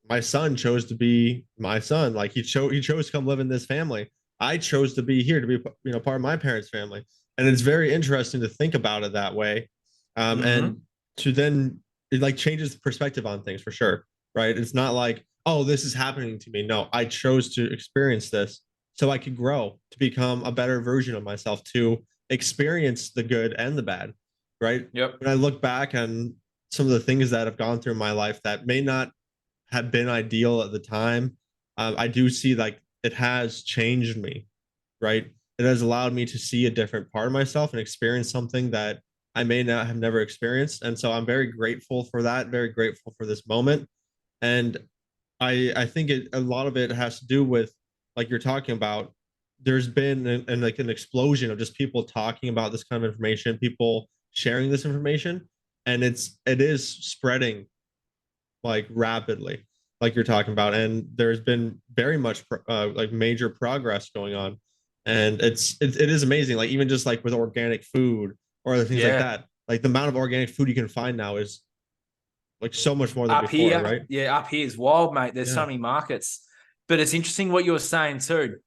my son chose to be my son. Like, he chose to come live in this family. I chose to be here to be part of my parents' family. And it's very interesting to think about it that way. And to then, it like changes the perspective on things for sure. Right. It's not like, oh, this is happening to me. No, I chose to experience this so I could grow, to become a better version of myself, to experience the good and the bad. Right. Yep. When I look back on some of the things that have gone through my life that may not have been ideal at the time, I do see like it has changed me, right? It has allowed me to see a different part of myself and experience something that I may not have never experienced. And so I'm very grateful for that, very grateful for this moment. And I think a lot of it has to do with, like you're talking about, there's been like an explosion of just people talking about this kind of information, people sharing this information, and it is spreading like rapidly, like you're talking about, and there's been very much like major progress going on, and it is amazing. Like, even just like with organic food or other things like Yeah. that, like the amount of organic food you can find now is like so much more than Up before, here, right? yeah, up here is wild, mate. There's so Yeah. many markets. But it's interesting what you were saying too.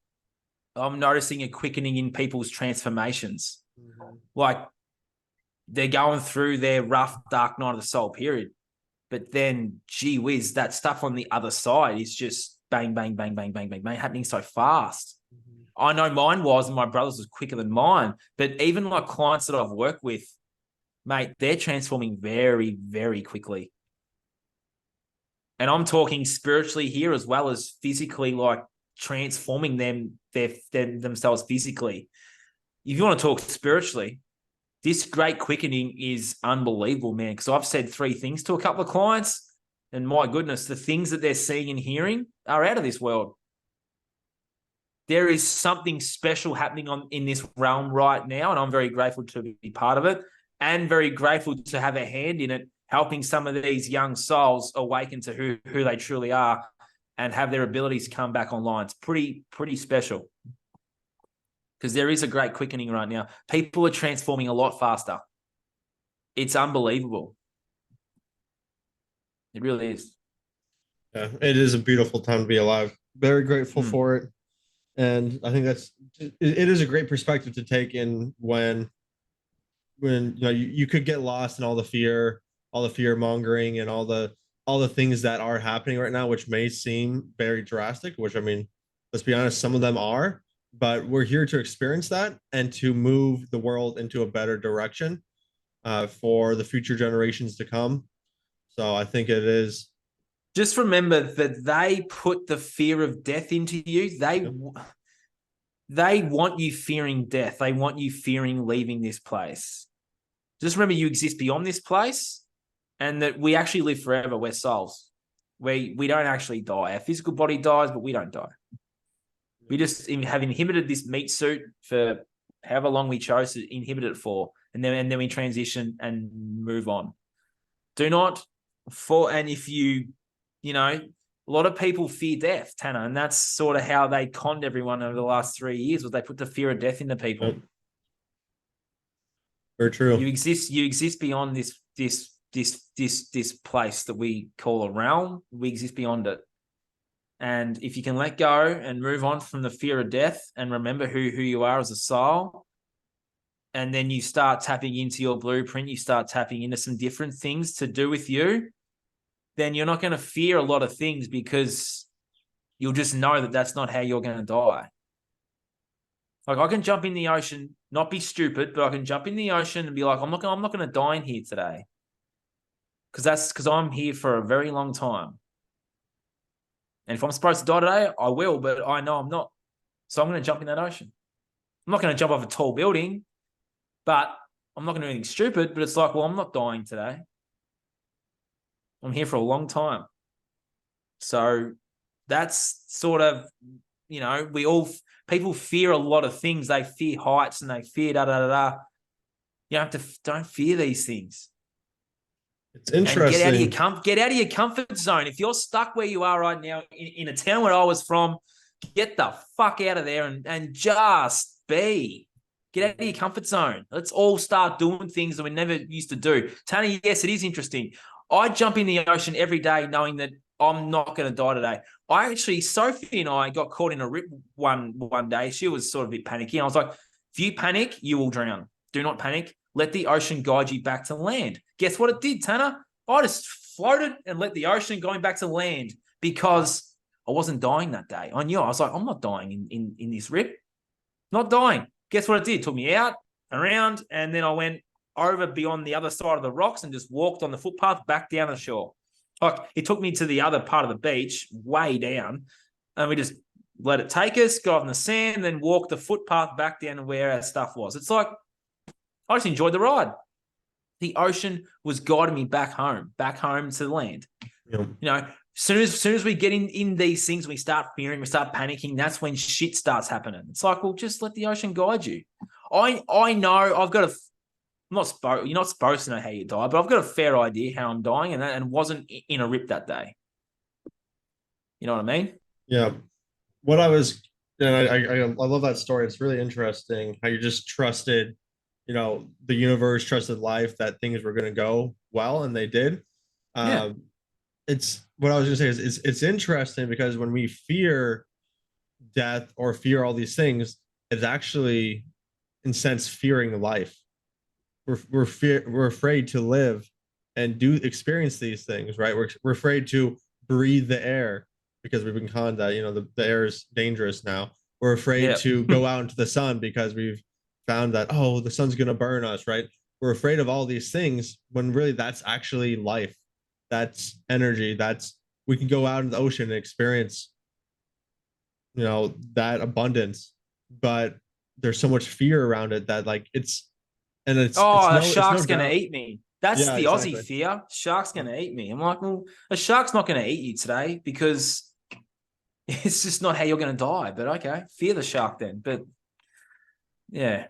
I'm noticing a quickening in people's transformations. Mm-hmm. Like, they're going through their rough, dark night of the soul period. But then, gee whiz, that stuff on the other side is just bang, bang, bang, bang, bang, bang, bang, happening so fast. Mm-hmm. I know mine was, and my brother's was quicker than mine. But even like clients that I've worked with, mate, they're transforming very, very quickly. And I'm talking spiritually here as well as physically, like transforming themselves physically. If you want to talk spiritually, this great quickening is unbelievable, man. Because I've said 3 things to a couple of clients, and my goodness, the things that they're seeing and hearing are out of this world. There is something special happening in this realm right now, and I'm very grateful to be part of it, and very grateful to have a hand in it, helping some of these young souls awaken to who they truly are and have their abilities come back online. It's pretty special, because there is a great quickening right now. People are transforming a lot faster. It's unbelievable. It really is. Yeah, it is a beautiful time to be alive. Very grateful for it. And I think it is a great perspective to take in when you could get lost in all the fear mongering, and all the things that are happening right now, which may seem very drastic, which, I mean, let's be honest, some of them are, but we're here to experience that and to move the world into a better direction, for the future generations to come. So I think it is. Just remember that they put the fear of death into you. They want you fearing death. They want you fearing leaving this place. Just remember, you exist beyond this place, and that we actually live forever. We're souls. We don't actually die. Our physical body dies, but we don't die. We just have inhibited this meat suit for however long we chose to inhibit it for, and then we transition and move on. Do not fall. And if you A lot of people fear death, Tanner, and that's sort of how they conned everyone over the last 3 years. Was they put the fear of death into people? Yep. Very true. You exist beyond this place that we call a realm. We exist beyond it. And if you can let go and move on from the fear of death and remember who you are as a soul, and then you start tapping into your blueprint, you start tapping into some different things to do with you, then you're not going to fear a lot of things because you'll just know that that's not how you're going to die. Like I can jump in the ocean, not be stupid, but I can jump in the ocean and be like, I'm not going to die in here today. Because I'm here for a very long time. And if I'm supposed to die today, I will, but I know I'm not. So I'm going to jump in that ocean. I'm not going to jump off a tall building, but I'm not going to do anything stupid. But it's like, well, I'm not dying today. I'm here for a long time. So that's sort of, people fear a lot of things. They fear heights and they fear da-da-da-da. You don't fear these things. It's interesting. And get out of your comfort zone. If you're stuck where you are right now in a town where I was from, get the fuck out of there and just be. Get out of your comfort zone. Let's all start doing things that we never used to do. Tanner, yes, it is interesting. I jump in the ocean every day knowing that I'm not going to die today. Sophie and I got caught in a rip one day. She was sort of a bit panicky. I was like, if you panic, you will drown. Do not panic. Let the ocean guide you back to land. Guess what it did, Tanner? I just floated and let the ocean going back to land because I wasn't dying that day. I knew. I was like, I'm not dying in this rip. Not dying. Guess what it did? It took me out, around, and then I went over beyond the other side of the rocks and just walked on the footpath back down the shore. Like it took me to the other part of the beach, way down, and we just let it take us, got on the sand, then walked the footpath back down to where our stuff was. It's like I just enjoyed the ride. The ocean was guiding me back home to the land. Yep. Soon as we get in these things, we start fearing, we start panicking. That's when shit starts happening. It's like, well, just let the ocean guide you. I know I've got you're not supposed to know how you die, but I've got a fair idea how I'm dying, and wasn't in a rip that day. You know what I mean? Yeah. What I was, and I love that story. It's really interesting how you just trusted, the universe, trusted life that things were going to go well, and they did. Yeah. It's what I was going to say is it's interesting because when we fear death or fear all these things, it's actually, in a sense, fearing life. We're afraid to live and experience these things, right? We're afraid to breathe the air because we've been conned that the air is dangerous now. We're afraid to go out into the sun because we've found that the sun's gonna burn us, right? We're afraid of all these things when really that's actually life. That's energy. We can go out in the ocean and experience that abundance, but there's so much fear around it that a shark's going to eat me. That's the exactly. Aussie fear. Shark's going to eat me. I'm like, well, a shark's not going to eat you today because it's just not how you're going to die. But okay, fear the shark then. But yeah,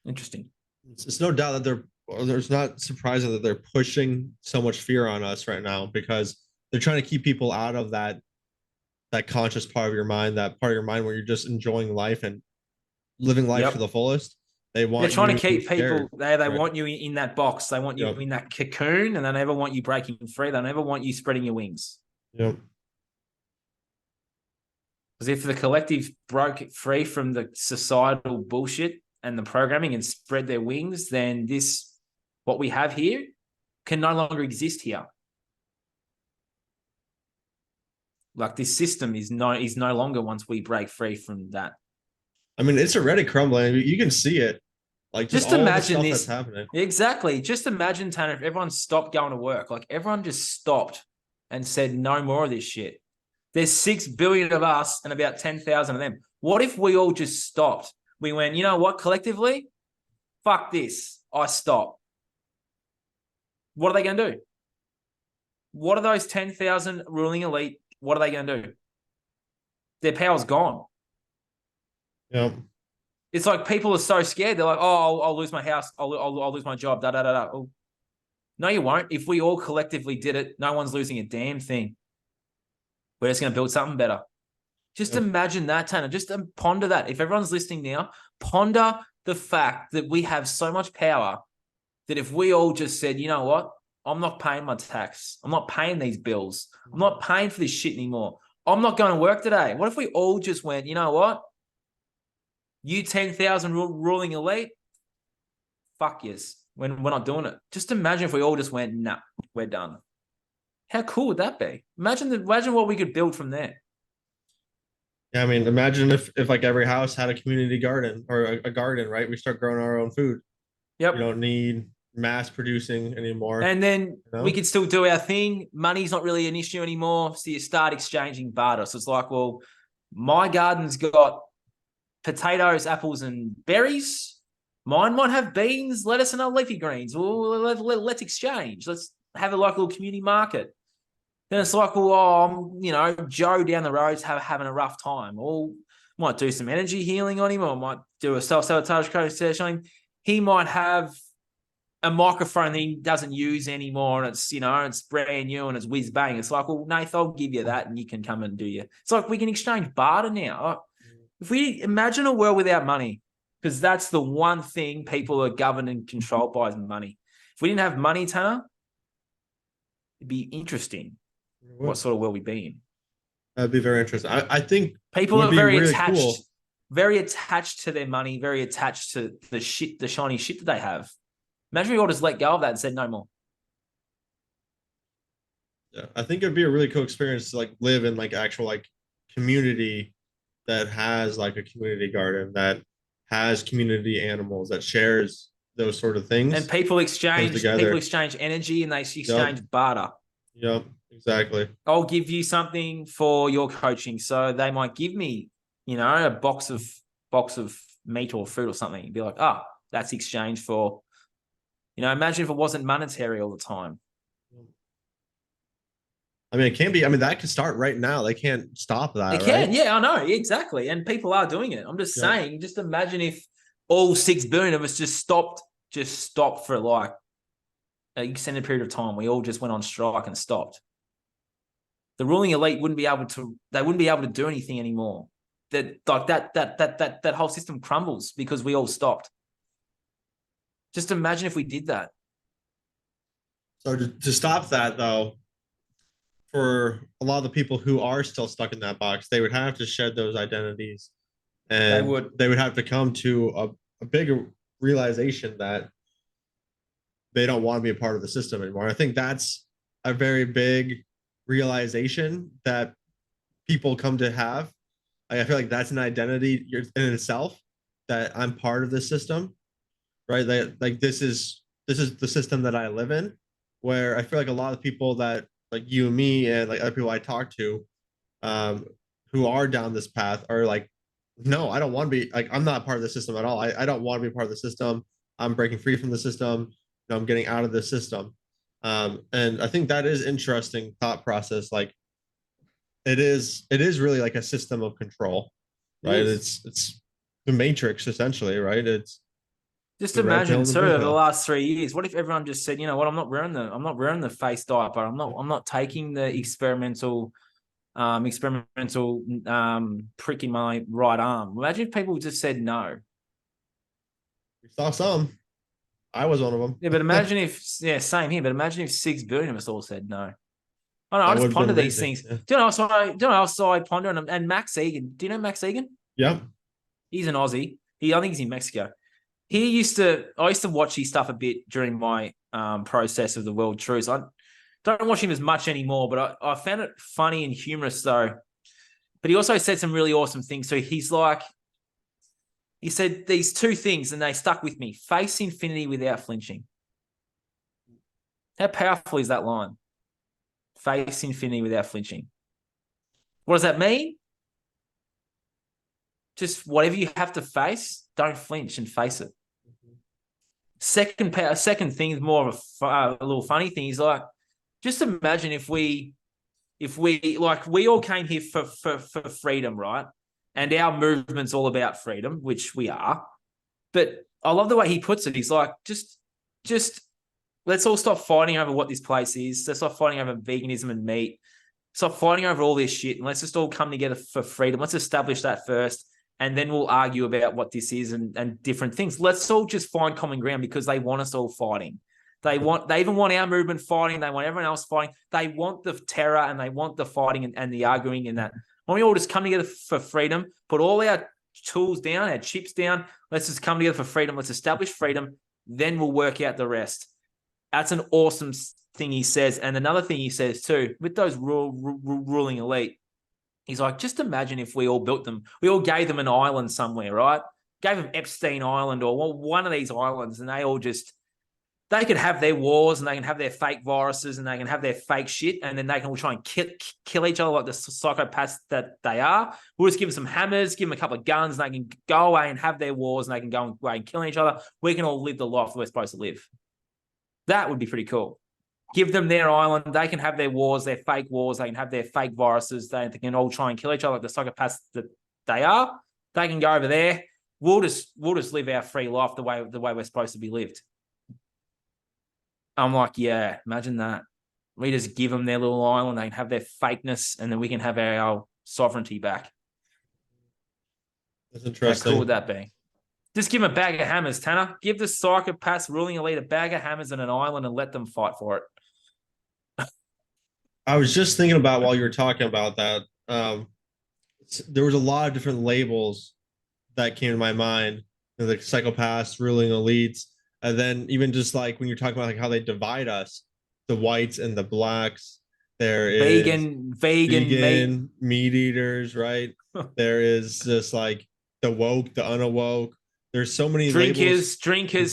interesting. It's no doubt that there's not surprising that they're pushing so much fear on us right now because they're trying to keep people out of that conscious part of your mind, that part of your mind where you're just enjoying life and living life to the fullest. They're trying to keep people. They want you in that box. They want you in that cocoon, and they never want you breaking free. They never want you spreading your wings. Yep. Because if the collective broke free from the societal bullshit and the programming and spread their wings, then what we have here can no longer exist here. Like this system is no longer once we break free from that. I mean, it's already crumbling. You can see it. Like just imagine this that's happening. Exactly. Just imagine, Tanner, if everyone stopped going to work, like everyone just stopped and said no more of this shit. There's 6 billion of us and about 10,000 of them. What if we all just stopped? We went, you know what, collectively, fuck this. I stop. What are they going to do? What are those 10,000 ruling elite? What are they going to do? Their power's gone. Yeah. It's like people are so scared. They're like, oh, I'll lose my house. I'll lose my job. Da, da, da, da. Oh. No, you won't. If we all collectively did it, no one's losing a damn thing. We're just going to build something better. Just Yep. imagine that, Tanner. Just ponder that. If everyone's listening now, ponder the fact that we have so much power that if we all just said, you know what, I'm not paying my tax. I'm not paying these bills. I'm not paying for this shit anymore. I'm not going to work today. What if we all just went, you know what? You 10,000 ruling elite, fuck yes. We're not doing it. Just imagine if we all just went, nah, we're done. How cool would that be? Imagine what we could build from there. Yeah, I mean, imagine if like every house had a community garden or a garden, right? We start growing our own food. Yep. You don't need mass producing anymore. And then you know? we could still do our thing. Money's not really an issue anymore. So you start exchanging barter. So it's like, well, my garden's got potatoes, apples, and berries. Mine might have beans, lettuce, and other leafy greens. Well, let's exchange. Let's have a little community market. Then it's like, well, Joe down the road's having a rough time. Well, might do some energy healing on him, or might do a self-sabotage process on him. He might have a microphone that he doesn't use anymore, and it's brand new and it's whiz bang. It's like, well, Nath, I'll give you that, and you can come and do you. It's like we can exchange barter now. If we imagine a world without money, because that's the one thing people are governed and controlled by is money. If we didn't have money, Tanner, it'd be interesting what sort of world we'd be in. That'd be very interesting. I think people are very really attached, cool. Very attached to their money, very attached to the shiny shit that they have. Imagine we all just let go of that and said no more. Yeah, I think it'd be a really cool experience to like live in like actual like community that has like a community garden, that has community animals, that shares those sort of things. And people exchange energy, and they exchange barter. Yep, exactly. I'll give you something for your coaching. So they might give me, a box of meat or food or something. You'd be like, that's exchange for, imagine if it wasn't monetary all the time. I mean, it can be. I mean, that could start right now. They can't stop that. It can, yeah, I know, exactly. And people are doing it. I'm just saying, just imagine if all 6 billion of us just stopped for like an extended period of time. We all just went on strike and stopped. The ruling elite wouldn't be able to do anything anymore. That whole system crumbles because we all stopped. Just imagine if we did that. So to stop that, though, for a lot of the people who are still stuck in that box, they would have to shed those identities, and they would have to come to a bigger realization that they don't want to be a part of the system anymore. I think that's a very big realization that people come to have. I feel like that's an identity in itself, that I'm part of this system, right? Like this is the system that I live in, where I feel like a lot of people that like you and me and like other people I talk to who are down this path are like, no, I don't want to be, like, I'm not part of the system at all. I don't want to be part of the system. I'm breaking free from the system. I'm getting out of the system. And I think that is interesting thought process. Like it is really like a system of control, right? It's the matrix essentially, right? It's just imagine too over the last 3 years. What if everyone just said, you know what, I'm not wearing the face diaper. I'm not taking the experimental prick in my right arm. Imagine if people just said no. We saw some. I was one of them. Yeah, but imagine if, same here. But imagine if 6 billion of us all said no. I don't know. I just ponder these things. Yeah. Do you know also I ponder and Max Egan. Do you know Max Egan? Yeah. He's an Aussie. I think he's in Mexico. I used to watch his stuff a bit during my process of the world truths. I don't watch him as much anymore, but I found it funny and humorous though. But he also said some really awesome things. So he said these 2 things and they stuck with me. Face infinity without flinching. How powerful is that line? Face infinity without flinching. What does that mean? Just whatever you have to face, don't flinch and face it. Second thing is more of a little funny thing. Is like, just imagine if we like, we all came here for freedom, right? And our movement's all about freedom, which we are. But I love the way he puts it. He's like, just let's all stop fighting over what this place is. Let's stop fighting over veganism and meat. Stop fighting over all this shit and let's just all come together for freedom. Let's establish that first. And then we'll argue about what this is and different things. Let's all just find common ground because they want us all fighting. They even want our movement fighting. They want everyone else fighting. They want the terror and they want the fighting and the arguing and that. Why don't we all just come together for freedom, put all our tools down, our chips down. Let's just come together for freedom. Let's establish freedom. Then we'll work out the rest. That's an awesome thing he says. And another thing he says too, with those ruling elite, he's like, just imagine if we all built them. We all gave them an island somewhere, right? Gave them Epstein Island or one of these islands, and they could have their wars and they can have their fake viruses and they can have their fake shit, and then they can all try and kill each other like the psychopaths that they are. We'll just give them some hammers, give them a couple of guns, and they can go away and have their wars and they can go away and kill each other. We can all live the life we're supposed to live. That would be pretty cool. Give them their island. They can have their wars, their fake wars. They can have their fake viruses. They can all try and kill each other like the psychopaths that they are. They can go over there. We'll just live our free life the way we're supposed to be lived. I'm like, yeah, imagine that. We just give them their little island. They can have their fakeness, and then we can have our sovereignty back. That's interesting. How cool would that be? Just give them a bag of hammers, Tanner. Give the psychopaths ruling elite a bag of hammers and an island and let them fight for it. I was just thinking about while you were talking about that. There was a lot of different labels that came to my mind, like psychopaths, ruling elites, and then even just like when you're talking about like how they divide us, the whites and the blacks. There is vegan meat eaters, right? There is just like the woke, the unawoke. There's so many drinkers,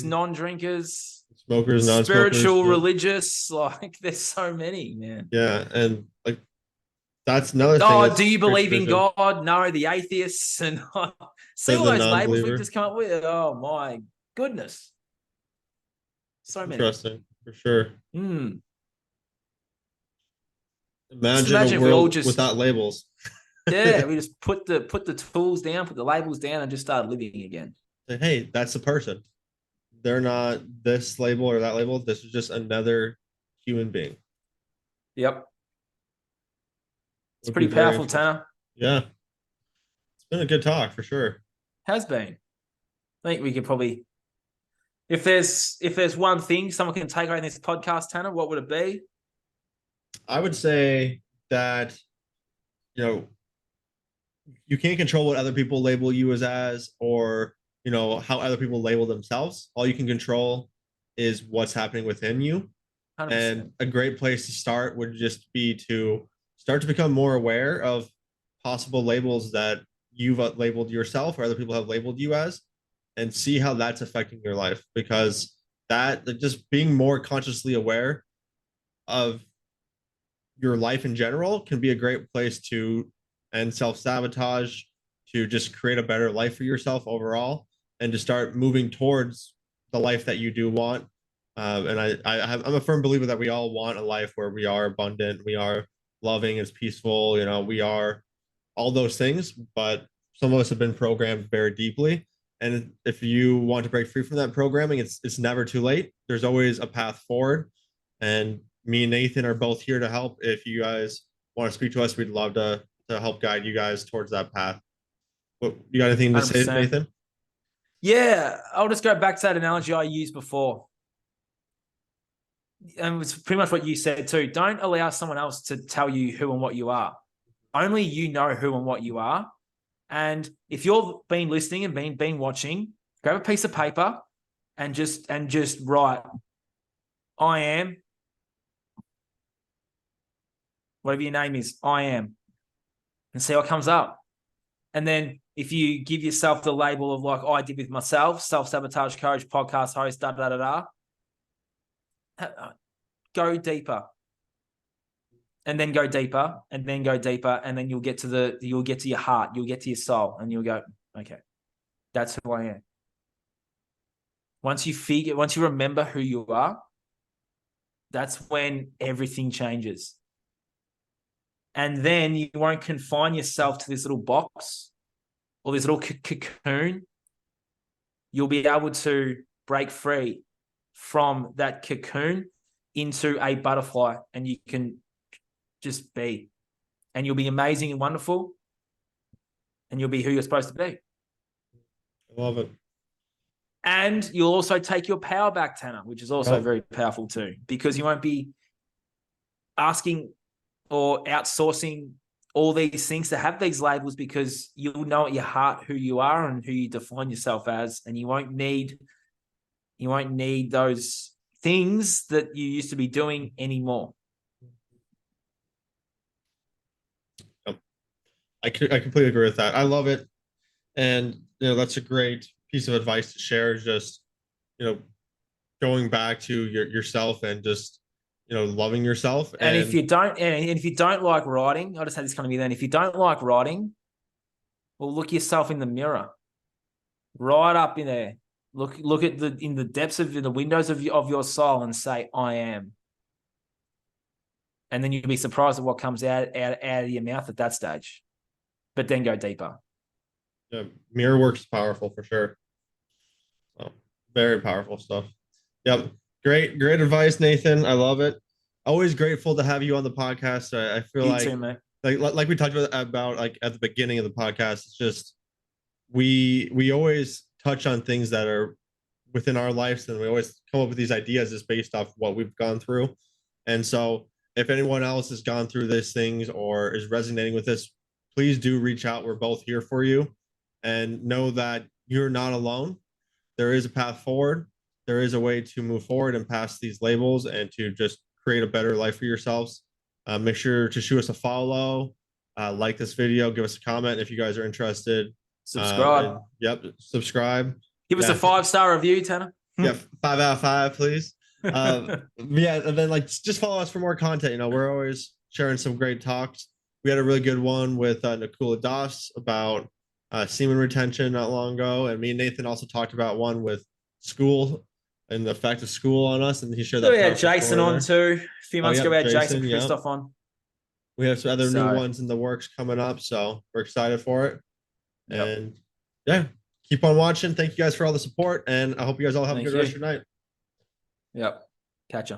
non-drinkers, smokers, non-smokers, spiritual, religious. Like there's so many, man. Yeah, and like that's another thing. Oh, do you believe in God? No, the atheists and see all those labels we've just come up with. Oh my goodness, so many. Interesting, for sure. Imagine a world without labels. Yeah, we just put the tools down, put the labels down, and just start living again. Hey, that's a person. They're not this label or that label. This is just another human being. Yep. It's pretty powerful, Tanner. Yeah. It's been a good talk for sure. Has been. I think we could probably, if there's one thing someone can take away in this podcast, Tanner, what would it be? I would say that, you can't control what other people label you as or, how other people label themselves. All you can control is what's happening within you. 100%. And a great place to start would just be to start to become more aware of possible labels that you've labeled yourself or other people have labeled you as, and see how that's affecting your life. Because that, just being more consciously aware of your life in general can be a great place to end self-sabotage, to just create a better life for yourself overall, and to start moving towards the life that you do want. And I'm a firm believer that we all want a life where we are abundant, we are loving, it's peaceful, we are all those things, but some of us have been programmed very deeply. And if you want to break free from that programming, it's never too late. There's always a path forward. And me and Nathan are both here to help. If you guys want to speak to us, we'd love to help guide you guys towards that path. What, you got anything to 100%. Say, Nathan? Yeah, I'll just go back to that analogy I used before. And it's pretty much what you said too. Don't allow someone else to tell you who and what you are. Only you know who and what you are. And if you've been listening and been watching, grab a piece of paper and just write, I am, whatever your name is, I am, and see what comes up. And then if you give yourself the label of like I did with myself, self-sabotage coach, podcast host, go deeper. And then go deeper, and then go deeper, and then you'll get to your heart, you'll get to your soul, and you'll go, okay, that's who I am. Once you remember who you are, that's when everything changes. And then you won't confine yourself to this little box or this little cocoon. You'll be able to break free from that cocoon into a butterfly, and you can just be. and you'll be amazing and wonderful, and you'll be who you're supposed to be. I love it. And you'll also take your power back, Tanner, which is also very powerful too, because you won't be asking or outsourcing all these things to have these labels, because you'll know at your heart who you are and who you define yourself as, and you won't need those things that you used to be doing anymore. I completely agree with that. I love it. And, that's a great piece of advice to share, is just, going back to yourself and just, loving yourself. And if you don't like writing, I just had this kind of me then. If you don't like writing, well, look yourself in the mirror, right up in there. Look at in the depths of the windows of your soul and say, I am. And then you'll be surprised at what comes out of your mouth at that stage. But then go deeper. Yeah, mirror work is powerful for sure. So, very powerful stuff. Yep. Great advice, Nathan. I love it. Always grateful to have you on the podcast. I feel You too, mate. like we talked about like at the beginning of the podcast, it's just we always touch on things that are within our lives, and we always come up with these ideas just based off what we've gone through. And so if anyone else has gone through these things or is resonating with this, please do reach out. We're both here for you, and know that you're not alone. There is a path forward. There is a way to move forward and past these labels and to just create a better life for yourselves. Make sure to shoot us a follow, like this video, give us a comment if you guys are interested. Subscribe. Subscribe. Give us a 5-star review, Tanner. Yeah, 5 out of 5, please. And then just follow us for more content. We're always sharing some great talks. We had a really good one with Nakula Das about semen retention not long ago, and me and Nathan also talked about one with school and the effect of school on us, and he shared that. We had Jason on too. A few months ago, we had Jason Christoph on. We have some other new ones in the works coming up, so we're excited for it. And keep on watching. Thank you guys for all the support, and I hope you guys all have a good rest of your night. Yep. Catch ya.